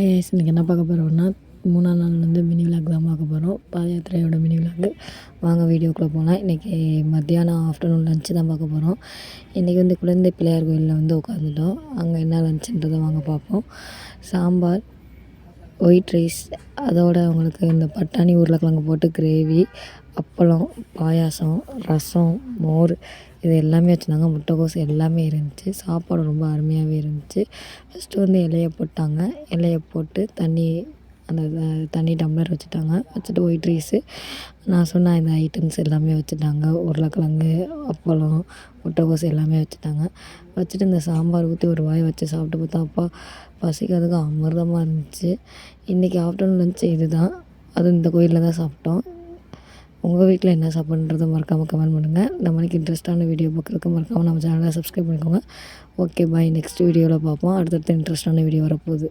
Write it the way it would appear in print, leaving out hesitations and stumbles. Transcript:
இன்றைக்கி என்ன பார்க்க போகிறோம்னா 3ஆம் நாள் வந்து மினி விலாக் தான் பார்க்க போகிறோம். பாத யாத்திரையோட மினி விலாக். வாங்க வீடியோக்குள்ளே போகலாம். இன்றைக்கி மத்தியானம் ஆஃப்டர்நூன் லஞ்சு தான் பார்க்க போகிறோம். இன்றைக்கி வந்து குழந்தை பிள்ளையார் கோயிலில் வந்து உட்காந்துட்டோம். அங்கே என்ன லஞ்சுன்றதை வாங்க பார்ப்போம். சாம்பார், ஒயிட் ரைஸ், அதோட அவங்களுக்கு இந்த பட்டாணி உருளைக்கிழங்கு போட்டு கிரேவி, அப்பளம், பாயாசம், ரசம், மோர் இது எல்லாமே வச்சுருந்தாங்க. முட்டைக்கோஸ் எல்லாமே இருந்துச்சு. சாப்பாடு ரொம்ப அருமையாகவே இருந்துச்சு. ஃபஸ்ட்டு வந்து இலைய போட்டாங்க. இலைய போட்டு அந்த தண்ணி டம்ளர் வச்சுட்டாங்க. வச்சுட்டு ஒயிட் ரைஸு நான் சொன்ன இந்த ஐட்டம்ஸ் எல்லாமே வச்சுட்டாங்க. உருளைக்கிழங்கு, அப்பளம், முட்டைக்கோஸ் எல்லாமே வச்சுட்டாங்க. வச்சுட்டு இந்த சாம்பார் ஊற்றி ஒரு வாய் வச்சு சாப்பிட்டு பார்த்தா அப்பா பசிக்கிறதுக்கு அமிர்தமாக இருந்துச்சு. இன்றைக்கி ஆஃப்டர்நூன் லஞ்ச் இது தான். அதுவும் இந்த கோயிலில் தான் சாப்பிட்டோம். உங்கள் வீட்டில் என்ன சாப்பிட்றத மறக்காமல் கமெண்ட் பண்ணுங்கள். இந்த மாதிரி இன்ட்ரெஸ்ட்டான வீடியோ பார்க்குறதுக்கு மறக்காமல் நம்ம சேனலை சப்ஸ்கிரைப் பண்ணிக்கோங்க. Okay bye. நெக்ஸ்ட் வீடியோவில் பார்ப்போம். அடுத்தடுத்து இன்ட்ரெஸ்ட்டான வீடியோ வரப்போகுது.